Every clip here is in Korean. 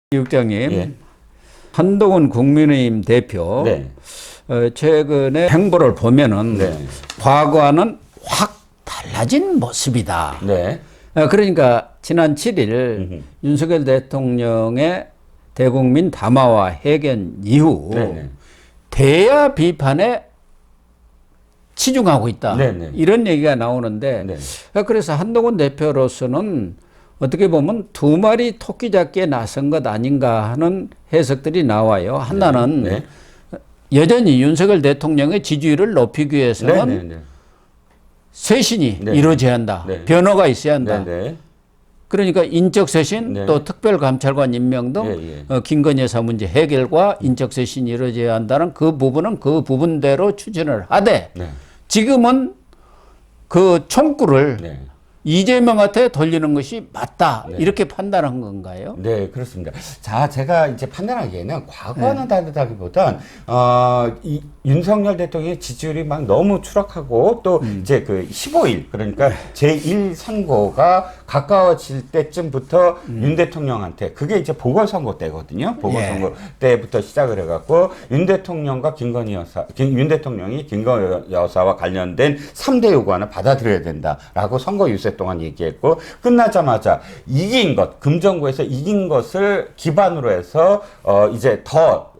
국장님, 예. 한동훈 국민의힘 대표 네. 최근에 행보를 보면은 네. 과거와는 확 달라진 모습이다. 네. 그러니까 지난 7일 윤석열 대통령의 대국민 담화와 회견 이후 네네. 대야 비판에 치중하고 있다. 네네. 이런 얘기가 나오는데 네. 그래서 한동훈 대표로서는 어떻게 보면 두 마리 토끼 잡기에 나선 것 아닌가 하는 해석들이 나와요. 하나는 네. 여전히 윤석열 대통령의 지지율을 높이기 위해서는 네네네. 쇄신이 네. 이루어져야 한다. 네. 변화가 있어야 한다. 네네. 그러니까 인적 쇄신 네. 또 특별감찰관 임명 등 예, 예. 김건희 여사 문제 해결과 인적 쇄신이 이루어져야 한다는 그 부분은 그 부분대로 추진을 하되 네. 지금은 그 총구를 네. 이재명한테 돌리는 것이 맞다. 네. 이렇게 판단한 건가요? 네, 그렇습니다. 자, 제가 이제 판단하기에는 과거와는 다르다기보단, 이 윤석열 대통령의 지지율이 막 너무 추락하고 또 이제 그 15일, 그러니까 제1 선거가 가까워질 때쯤부터 윤 대통령한테, 그게 이제 보궐선거 때거든요. 보궐선거 때부터 시작을 해갖고 윤 대통령과 윤 대통령이 김건희 여사와 관련된 3대 요구안을 받아들여야 된다라고 선거 유세 동안 얘기했고, 끝나자마자 이긴 것, 금정구에서 이긴 것을 기반으로 해서 이제 더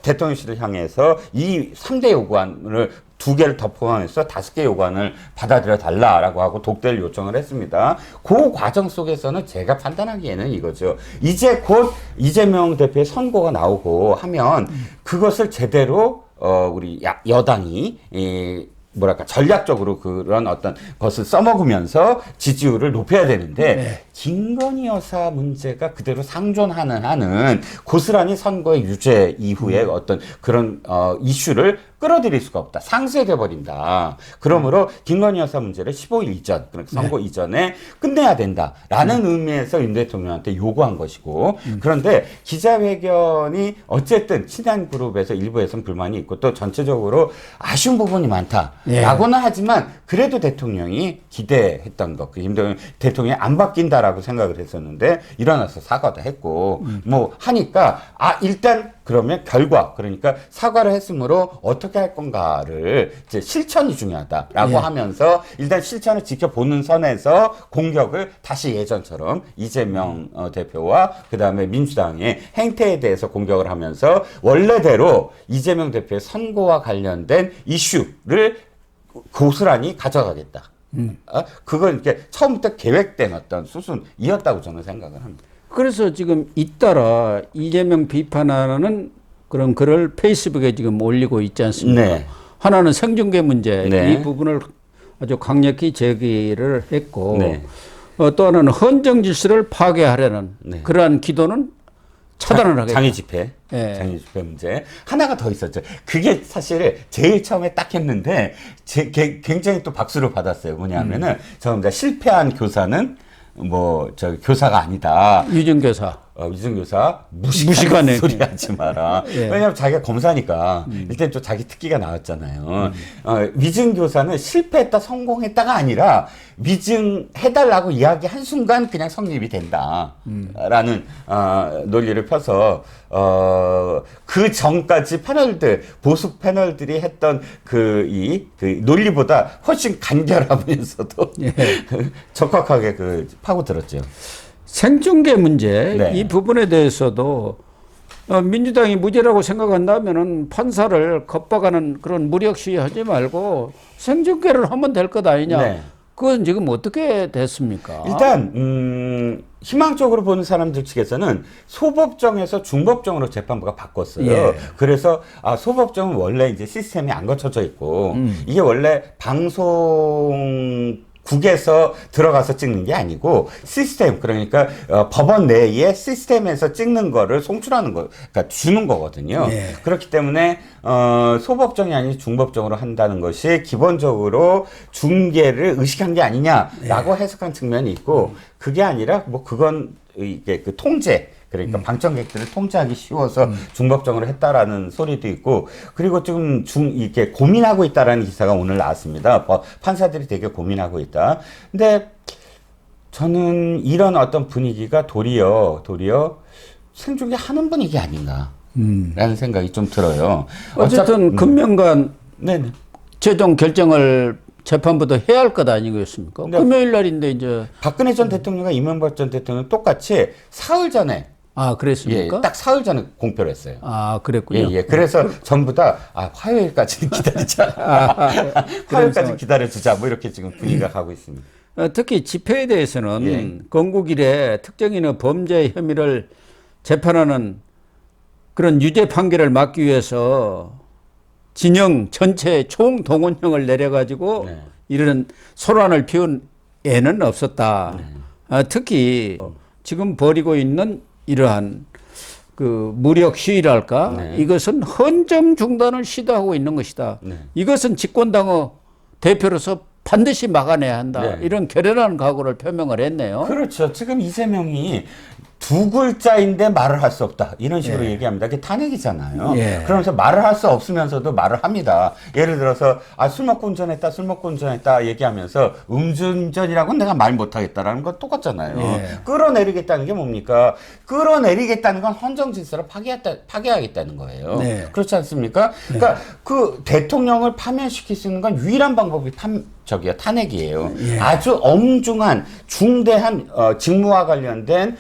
대통령실을 향해서 이 3대 요구안을 2개를 더 포함해서 5개 요구안을 받아들여 달라라고 하고 독대를 요청을 했습니다. 그 과정 속에서는 제가 판단하기에는 이거죠. 이제 곧 이재명 대표의 선고가 나오고 하면 그것을 제대로 우리 여당이 뭐랄까 전략적으로 그런 어떤 것을 써먹으면서 지지율을 높여야 되는데 김건희 여사 문제가 그대로 상존하는 한은 고스란히 선거의 유죄 이후에 어떤 그런 이슈를 끌어들일 수가 없다. 상쇄돼 버린다. 그러므로 김건희 여사 문제를 15일 이전, 그러니까 선거 이전에 끝내야 된다라는 의미에서 윤 대통령한테 요구한 것이고, 그런데 기자회견이 어쨌든 친한 그룹에서 일부에서는 불만이 있고 또 전체적으로 아쉬운 부분이 많다라고는 하지만 그래도 대통령이 기대했던 것, 그 대통령이 안 바뀐다라고 생각을 했었는데 일어나서 사과도 했고 뭐 하니까 일단 그러면 결과, 그러니까 사과를 했으므로 어떻게 할 건가를 이제 실천이 중요하다라고 하면서 일단 실천을 지켜보는 선에서 공격을 다시 예전처럼 이재명 대표와 그다음에 민주당의 행태에 대해서 공격을 하면서 원래대로 이재명 대표의 선거와 관련된 이슈를 고스란히 가져가겠다. 그건 이렇게 처음부터 계획된 어떤 수순이었다고 저는 생각을 합니다. 그래서 지금 잇따라 이재명 비판하는 그런 글을 페이스북에 지금 올리고 있지 않습니까? 네. 하나는 생중계 문제 네. 이 부분을 아주 강력히 제기를 했고 네. 또 하나는 헌정 질서를 파괴하려는 네. 그러한 기도는 차단을 하겠다. 장애 집회. 예. 장애 집회 문제. 하나가 더 있었죠. 그게 사실 제일 처음에 딱 했는데 굉장히 또 박수를 받았어요. 뭐냐면은 처음 실패한 교사는 교사가 아니다. 유증교사. 위증교사 무식하네. 소리 하지 마라. 예. 왜냐면 자기가 검사니까 일단 또 자기 특기가 나왔잖아요. 위증교사는 실패했다 성공했다가 아니라 위증해달라고 이야기한 순간 그냥 성립이 된다. 라는 논리를 펴서 그 전까지 보수 패널들이 했던 그 논리보다 훨씬 간결하면서도 적확하게 파고들었죠. 생중계 문제 네. 이 부분에 대해서도 민주당이 무죄라고 생각한다면은 판사를 겁박하는 그런 무력 시위하지 말고 생중계를 하면 될 것 아니냐. 네. 그건 지금 어떻게 됐습니까? 일단 희망적으로 보는 사람들 측에서는 소법정에서 중법정으로 재판부가 바꿨어요. 예. 그래서 소법정은 원래 이제 시스템이 안 거쳐져 있고 이게 원래 국에서 들어가서 찍는 게 아니고 시스템, 그러니까 법원 내에 시스템에서 찍는 거를 송출하는 거, 그러니까 주는 거거든요. 예. 그렇기 때문에 소법정이 아닌 중법정으로 한다는 것이 기본적으로 중계를 의식한 게 아니냐라고 해석한 측면이 있고, 그게 아니라 그건 이게 그 통제, 그러니까 방청객들을 통제하기 쉬워서 중법정으로 했다라는 소리도 있고, 그리고 지금 이렇게 고민하고 있다라는 기사가 오늘 나왔습니다. 판사들이 되게 고민하고 있다. 근데 저는 이런 어떤 분위기가 도리어 생중계 하는 분위기 아닌가라는 생각이 좀 들어요. 어쨌든 금명간 네네. 최종 결정을 재판부도 해야 할 것 아니겠습니까? 네. 금요일 날인데 이제 박근혜 전 대통령과 이명박 전 대통령 똑같이 사흘 전에 그랬습니까? 예, 딱 사흘 전에 공표를 했어요. 그랬군요. 예. 그래서 전부 다 화요일까지는 기다리자. 화요일까지 기다려주자. 뭐 이렇게 지금 분위기가 가고 있습니다. 특히 집회에 대해서는 예. 건국 이래 특정인의 범죄 혐의를 재판하는 그런 유죄 판결을 막기 위해서 진영 전체 총동원령을 내려가지고 네. 이런 소란을 피운 애는 없었다. 특히 지금 벌이고 있는 이러한 그 무력 시위랄까 네. 이것은 헌정 중단을 시도하고 있는 것이다. 네. 이것은 집권당의 대표로서 반드시 막아내야 한다. 네. 이런 결연한 각오를 표명을 했네요. 그렇죠. 지금 이재명이 두 글자인데 말을 할 수 없다. 이런 식으로 예. 얘기합니다. 그게 탄핵이잖아요. 예. 그러면서 말을 할 수 없으면서도 말을 합니다. 예를 들어서 술 먹고 운전했다, 술 먹고 운전했다 얘기하면서 음주운전이라고는 내가 말 못하겠다라는 건 똑같잖아요. 예. 끌어내리겠다는 게 뭡니까? 끌어내리겠다는 건 헌정 질서를 파괴하겠다는 거예요. 네. 그렇지 않습니까? 그러니까 그 대통령을 파면시킬 수 있는 건 유일한 방법이 탄핵이에요. 예. 아주 엄중한 중대한 직무와 관련된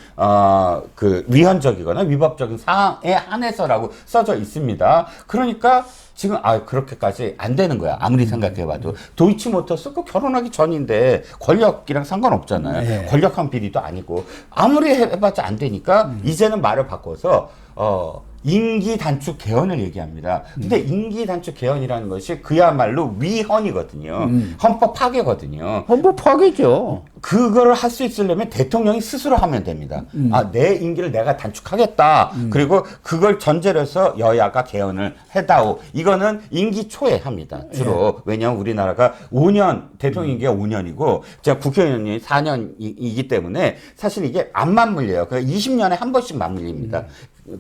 그 위헌적이거나 위법적인 사항에 한해서라고 써져 있습니다. 그러니까 지금 그렇게까지 안 되는 거야. 아무리 생각해봐도 도이치모터스 그 결혼하기 전인데 권력이랑 상관없잖아요. 네. 권력한 비리도 아니고 아무리 해봤자 안 되니까 이제는 말을 바꿔서 임기 단축 개헌을 얘기합니다. 근데 임기 단축 개헌이라는 것이 그야말로 위헌이거든요. 헌법 파괴거든요. 헌법 파괴죠. 그거를 할 수 있으려면 대통령이 스스로 하면 됩니다. 내 임기를 내가 단축하겠다. 그리고 그걸 전제로 해서 여야가 개헌을 해다오. 이거는 임기 초에 합니다. 주로. 왜냐하면 우리나라가 5년, 대통령 임기가 5년이고, 제가 국회의원이 4년이기 때문에 사실 이게 안 맞물려요. 20년에 한 번씩 맞물립니다.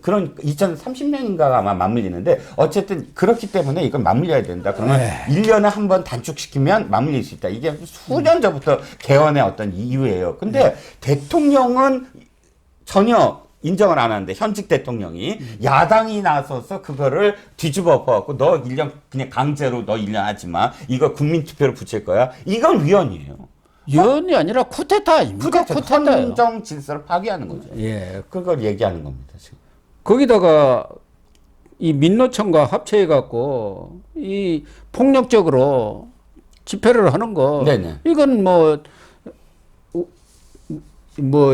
그런 2030년인가가 아마 맞물리는데 어쨌든 그렇기 때문에 이걸 맞물려야 된다. 그러면 1년에 한 번 단축시키면 맞물릴 수 있다. 이게 수년 전부터 개헌의 어떤 이유예요. 근데 대통령은 전혀 인정을 안 하는데 현직 대통령이 야당이 나서서 그거를 뒤집어 엎어갖고 너 1년 그냥 강제로 너 1년 하지 마. 이거 국민투표로 붙일 거야. 이건 위헌이에요. 위헌이 아니라 쿠데타 아닙니까? 쿠데타예요. 헌정 질서를 파괴하는 거죠. 예. 그걸 얘기하는 겁니다. 지금. 거기다가 이 민노총과 합체해 갖고 이 폭력적으로 집회를 하는 거 네네. 이건 뭐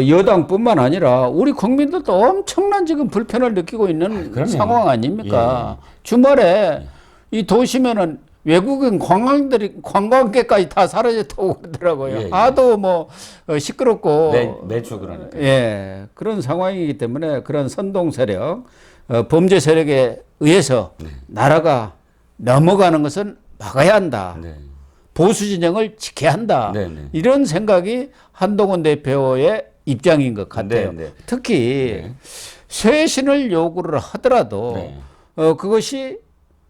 여당뿐만 아니라 우리 국민들도 엄청난 지금 불편을 느끼고 있는 그럼요. 상황 아닙니까? 예. 주말에 이 도시면은 외국인 관광객까지 다 사라졌다고 그러더라고요. 예. 하도 시끄럽고 매주 그러니까. 예, 그런 상황이기 때문에 그런 선동 세력, 범죄 세력에 의해서 나라가 넘어가는 것은 막아야 한다. 네. 보수 진영을 지켜야 한다. 네네. 이런 생각이 한동훈 대표의 입장인 것 같아요. 네네. 특히 쇄신을 요구를 하더라도 네. 그것이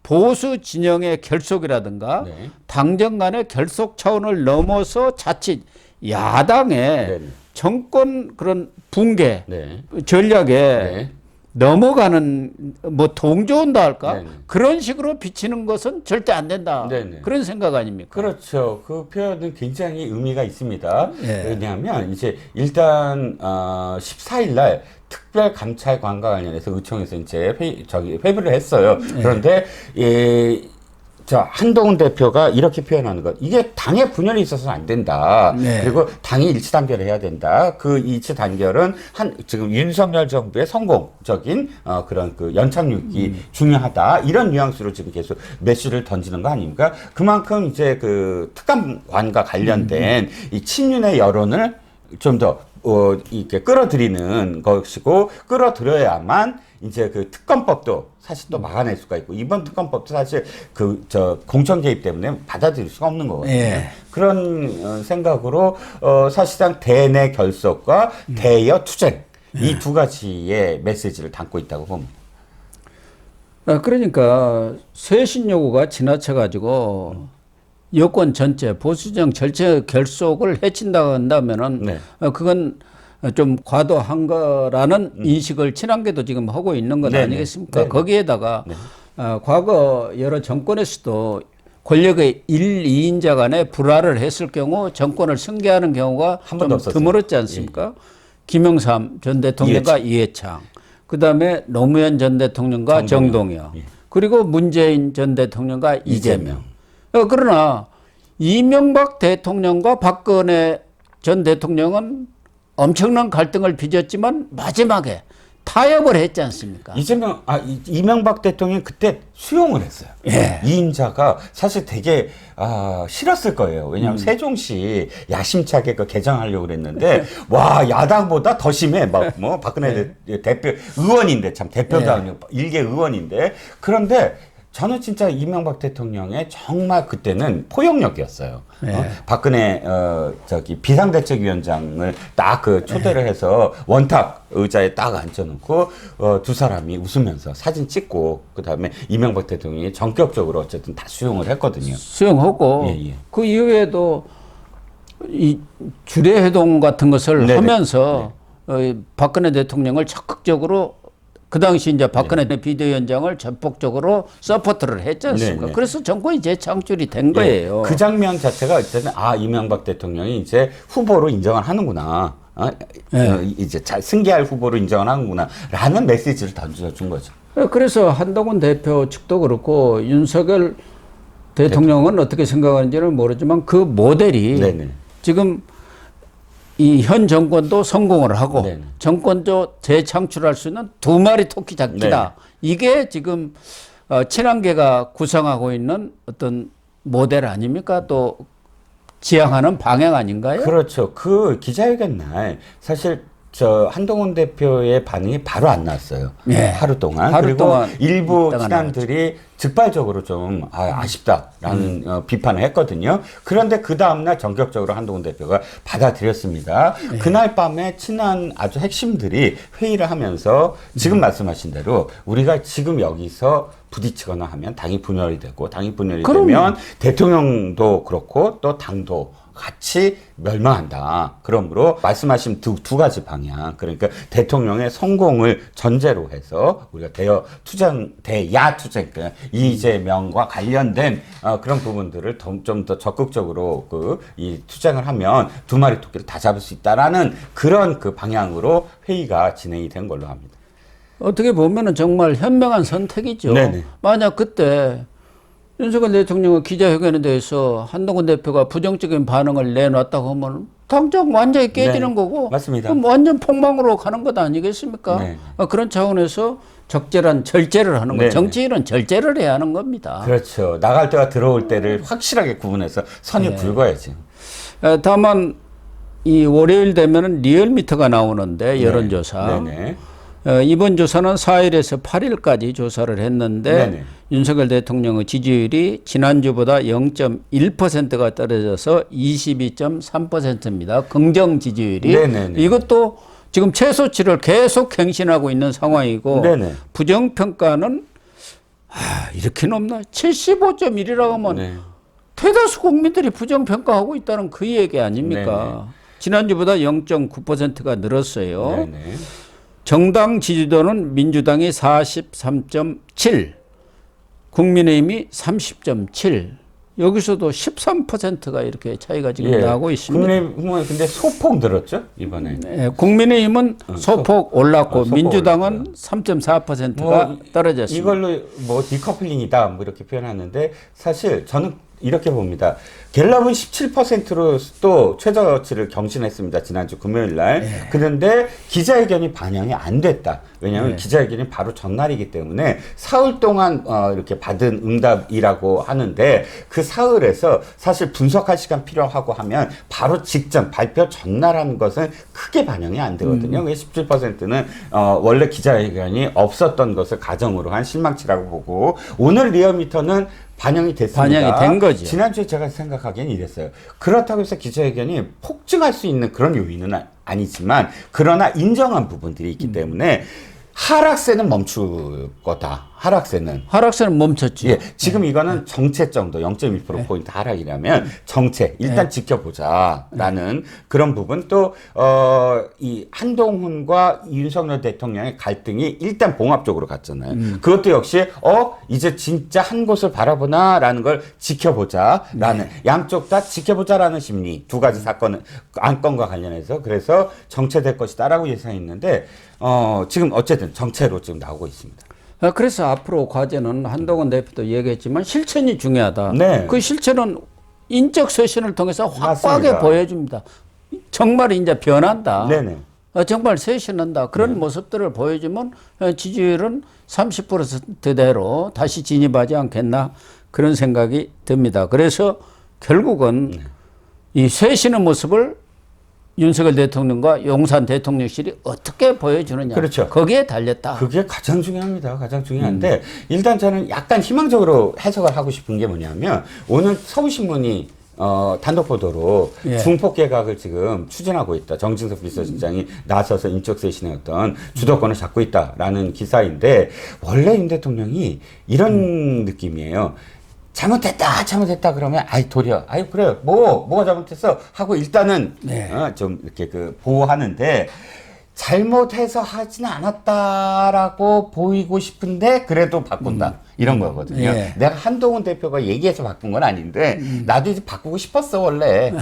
보수 진영의 결속이라든가 네. 당정 간의 결속 차원을 넘어서 자칫 야당의 네. 정권 그런 붕괴 네. 전략에 네. 넘어가는 동조한다 할까? 네네. 그런 식으로 비치는 것은 절대 안 된다. 네네. 그런 생각 아닙니까? 그렇죠. 그 표현은 굉장히 의미가 있습니다. 예. 왜냐하면 이제 일단 14일 날 특별감찰관과 관련해서 의총에서 이제 회부를 했어요. 그런데 한동훈 대표가 이렇게 표현하는 것. 이게 당의 분열이 있어서는 안 된다. 네. 그리고 당이 일치 단결을 해야 된다. 그 일치 단결은 지금 윤석열 정부의 성공적인 그런 그 연착륙이 중요하다. 이런 뉘앙스로 지금 계속 메시지를 던지는 거 아닙니까? 그만큼 이제 그 특감관과 관련된 이 친윤의 여론을 좀 더 이렇게 끌어들이는 것이고 끌어들여야만 이제 그 특검법도 사실 또 막아낼 수가 있고 이번 특검법도 사실 공천 개입 때문에 받아들일 수가 없는 거거든요. 예. 그런 생각으로 사실상 대내 결속과 대여 투쟁 이 두 가지의 메시지를 담고 있다고 봅니다. 그러니까 쇄신 요구가 지나쳐 가지고 여권 전체 보수정 전체 결속을 해친다고 한다면은 네. 그건 좀 과도한 거라는 인식을 친한계도 지금 하고 있는 건 네네. 아니겠습니까? 네네. 거기에다가 네. 과거 여러 정권에서도 권력의 1, 2인자 간에 불화를 했을 경우 정권을 승계하는 경우가 한 좀 번도 없었어요. 드물었지 않습니까? 김영삼 전 대통령과 이해창, 그다음에 노무현 전 대통령과 정동영, 그리고 문재인 전 대통령과 이재명. 그러나 이명박 대통령과 박근혜 전 대통령은 엄청난 갈등을 빚었지만 마지막에 타협을 했지 않습니까? 이명박 대통령이 그때 수용을 했어요. 예. 이임자가 사실 되게 싫었을 거예요. 왜냐하면 세종시 야심차게 그 개정하려고 그랬는데 와 야당보다 더 심해. 막 뭐 박근혜 대표 의원인데 참 대표도 아니고 일개 의원인데 그런데 저는 진짜 이명박 대통령의 정말 그때는 포용력이었어요. 박근혜 비상대책위원장을 딱 그 초대를 해서 원탁 의자에 딱 앉혀놓고 두 사람이 웃으면서 사진 찍고 그 다음에 이명박 대통령이 전격적으로 어쨌든 다 수용을 했거든요. 수용하고 그 이후에도 이 주례회동 같은 것을 하면서 박근혜 대통령을 적극적으로 그 당시 이제 박근혜 비대위원장을 전폭적으로 서포트를 했지 않습니까? 그래서 정권이 재창출이 된 거예요. 그 장면 자체가 어쨌든 이명박 대통령이 이제 후보로 인정을 하는구나. 이제 잘 승계할 후보로 인정을 하는구나라는 메시지를 던져준 거죠. 그래서 한동훈 대표 측도 그렇고 윤석열 대통령은 어떻게 생각하는지는 모르지만 그 모델이 지금 이 현 정권도 성공을 하고 정권도 재창출할 수 있는 두 마리 토끼 잡기다. 이게 지금 친한계가 구상하고 있는 어떤 모델 아닙니까? 또 지향하는 방향 아닌가요? 그렇죠. 그 기자회견 날 사실 한동훈 대표의 반응이 바로 안 나왔어요. 하루 동안. 그리고 일부 친한들이 즉발적으로 좀 아쉽다라는 비판을 했거든요. 그런데 그 다음날 전격적으로 한동훈 대표가 받아들였습니다. 그날 밤에 친한 아주 핵심들이 회의를 하면서 지금 말씀하신 대로 우리가 지금 여기서 부딪히거나 하면 당이 분열이 되고 당이 분열이 되면 대통령도 그렇고 또 당도 같이 멸망한다. 그러므로 말씀하신 두 가지 방향. 그러니까 대통령의 성공을 전제로 해서 우리가 대야 투쟁, 그러니까 이재명과 관련된 그런 부분들을 좀 더 적극적으로 이 투쟁을 하면 두 마리 토끼를 다 잡을 수 있다라는 그런 그 방향으로 회의가 진행이 된 걸로 합니다. 어떻게 보면은 정말 현명한 선택이죠. 만약 그때 윤석열 대통령은 기자회견에 대해서 한동훈 대표가 부정적인 반응을 내놨다고 하면 당장 완전히 깨지는 거고 맞습니다. 그럼 완전 폭망으로 가는 것 아니겠습니까? 그런 차원에서 적절한 절제를 하는 거. 정치인은 절제를 해야 하는 겁니다. 그렇죠. 나갈 때와 들어올 때를 확실하게 구분해서 선을 긋어야지. 다만 이 월요일 되면은 리얼미터가 나오는데 여론조사. 이번 조사는 4일에서 8일까지 조사를 했는데 윤석열 대통령의 지지율이 지난주보다 0.1%가 떨어져서 22.3%입니다. 긍정 지지율이. 이것도 지금 최소치를 계속 갱신하고 있는 상황이고 부정평가는 이렇게 높나? 75.1이라고 하면 대다수 국민들이 부정평가하고 있다는 그 얘기 아닙니까? 지난주보다 0.9%가 늘었어요. 정당 지지도는 민주당이 43.7, 국민의힘이 30.7. 여기서도 13%가 이렇게 차이가 지금 나고 있습니다. 국민의힘은 근데 소폭 늘었죠 이번에. 국민의힘은 소폭 올랐고 민주당은 3.4%가 떨어졌습니다. 이걸로 뭐 디커플링이다 뭐 이렇게 표현하는데 사실 저는 이렇게 봅니다. 갤럽은 17%로 또 최저치를 경신했습니다. 지난주 금요일 날. 그런데 기자회견이 반영이 안 됐다. 왜냐하면 기자회견이 바로 전날이기 때문에 사흘 동안 이렇게 받은 응답이라고 하는데 그 사흘에서 사실 분석할 시간 필요하고 하면 바로 직전 발표 전날 하는 것은 크게 반영이 안 되거든요. 17%는 원래 기자회견이 없었던 것을 가정으로 한 실망치라고 보고 오늘 리얼미터는 반영이 됐습니다. 반영이 된 거죠. 지난주에 제가 생각하기엔 이랬어요. 그렇다고 해서 기자회견이 폭증할 수 있는 그런 요인은 아니지만 그러나 인정한 부분들이 있기 때문에 하락세는 멈출 거다. 하락세는 멈췄죠. 예, 지금 이거는 정체 정도 0.1%포인트 하락이라면 정체 일단 지켜보자라는 그런 부분 또 이 한동훈과 윤석열 대통령의 갈등이 일단 봉합적으로 갔잖아요. 그것도 역시 이제 진짜 한 곳을 바라보나라는 걸 지켜보자라는 양쪽 다 지켜보자라는 심리 두 가지 사건은 안건과 관련해서 그래서 정체될 것이다라고 예상했는데 지금 어쨌든 정체로 지금 나오고 있습니다. 그래서 앞으로 과제는 한동훈 대표도 얘기했지만 실천이 중요하다. 네. 그 실천은 인적 쇄신을 통해서 확고하게 맞습니다. 보여줍니다. 정말 이제 변한다. 네네. 정말 쇄신한다. 그런 모습들을 보여주면 지지율은 30%대로 다시 진입하지 않겠나 그런 생각이 듭니다. 그래서 결국은 이 쇄신의 모습을 윤석열 대통령과 용산 대통령실이 어떻게 보여주느냐. 그렇죠. 거기에 달렸다. 그게 가장 중요합니다. 가장 중요한데 일단 저는 약간 희망적으로 해석을 하고 싶은 게 뭐냐면 오늘 서울신문이 단독 보도로 중폭 개각을 지금 추진하고 있다. 정진석 비서실장이 나서서 인적 쇄신의 어떤 주도권을 잡고 있다라는 기사인데 원래 윤 대통령이 이런 느낌이에요. 잘못했다 그러면 도리어 그래 뭐가 잘못했어 하고 일단은 좀 이렇게 보호하는데 잘못해서 하지는 않았다라고 보이고 싶은데 그래도 바꾼다 이런 거거든요. 내가 한동훈 대표가 얘기해서 바꾼 건 아닌데 나도 이제 바꾸고 싶었어 원래.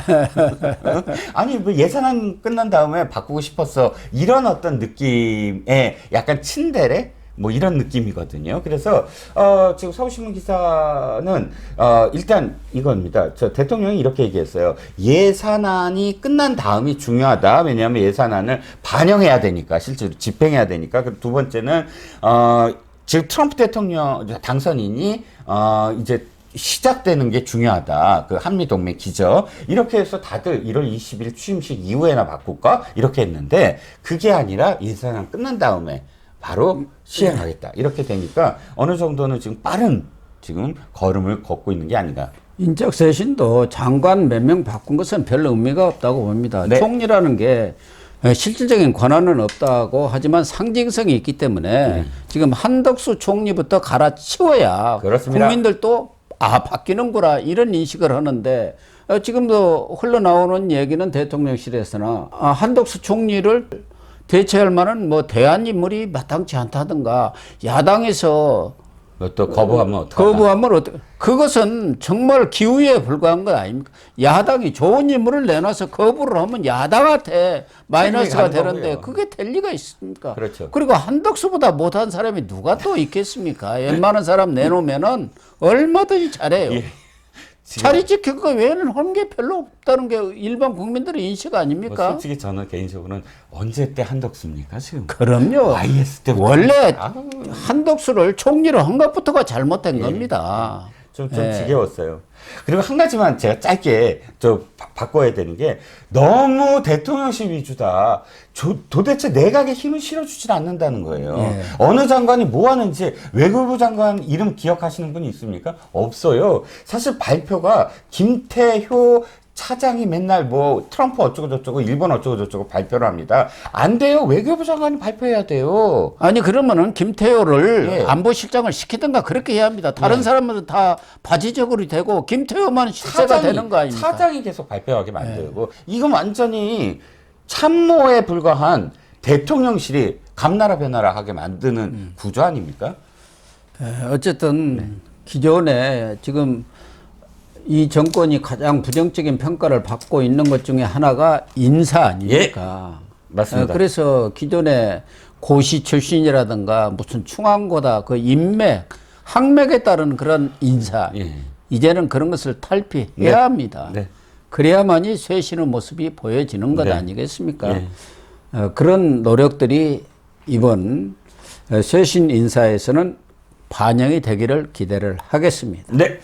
아니 뭐 예산안 끝난 다음에 바꾸고 싶었어 이런 어떤 느낌의 약간 친데레 뭐 이런 느낌이거든요. 그래서 지금 서울신문 기사는 일단 이겁니다. 대통령이 이렇게 얘기했어요. 예산안이 끝난 다음이 중요하다. 왜냐하면 예산안을 반영해야 되니까 실제로 집행해야 되니까. 그리고 두 번째는 지금 트럼프 대통령 당선인이 이제 시작되는 게 중요하다. 그 한미동맹 기저. 이렇게 해서 다들 1월 20일 취임식 이후에나 바꿀까? 이렇게 했는데 그게 아니라 예산안 끝난 다음에 바로 시행하겠다. 이렇게 되니까 어느 정도는 지금 빠른 지금 걸음을 걷고 있는 게 아닌가. 인적 쇄신도 장관 몇 명 바꾼 것은 별 의미가 없다고 봅니다. 네. 총리라는 게 실질적인 권한은 없다고 하지만 상징성이 있기 때문에 지금 한덕수 총리부터 갈아치워야 그렇습니다. 국민들도 바뀌는구나 이런 인식을 하는데 지금도 흘러나오는 얘기는 대통령실에서나 한덕수 총리를 대체할 만한 뭐 대안 인물이 마땅치 않다든가 야당에서 또 거부하면 어떡하나. 거부하면 그것은 정말 기우에 불과한 것 아닙니까? 야당이 좋은 인물을 내놔서 거부를 하면 야당한테 마이너스가 되는데 그게 될 리가 있습니까? 그렇죠. 그리고 한덕수보다 못한 사람이 누가 또 있겠습니까? 웬만한 사람 내놓으면은 얼마든지 잘해요. 예. 자리 지킬 거 외에는 하는 게 별로 없다는 게 일반 국민들의 인식 아닙니까? 솔직히 저는 개인적으로는 언제 때 한덕수입니까 지금? 그럼요. IS 때부터 원래 한덕수를 총리로 한 것부터가 잘못된 겁니다. 좀 지겨웠어요. 그리고 한 가지만 제가 짧게 바꿔야 되는 게 너무 대통령실 위주다. 도대체 내각에 힘을 실어주질 않는다는 거예요. 어느 장관이 뭐 하는지 외교부 장관 이름 기억하시는 분이 있습니까? 없어요. 사실 발표가 김태효 차장이 맨날 뭐 트럼프 어쩌고저쩌고 일본 어쩌고저쩌고 발표를 합니다. 안 돼요. 외교부 장관이 발표해야 돼요. 아니 그러면은 김태효를 안보실장을 시키든가 그렇게 해야 합니다. 다른 사람들은 다 바지적으로 되고 김태효만 실세가 되는 거 아닙니까? 차장이 계속 발표하게 만들고 이건 완전히 참모에 불과한 대통령실이 감나라 변나라 하게 만드는 구조 아닙니까? 어쨌든 기존에 지금 이 정권이 가장 부정적인 평가를 받고 있는 것 중에 하나가 인사 아닙니까? 맞습니다. 그래서 기존에 고시 출신이라든가 무슨 충암고다 그 인맥, 학맥에 따른 그런 인사 이제는 그런 것을 탈피해야 합니다. 그래야만이 쇄신의 모습이 보여지는 것 아니겠습니까? 그런 노력들이 이번 쇄신 인사에서는 반영이 되기를 기대를 하겠습니다. 네.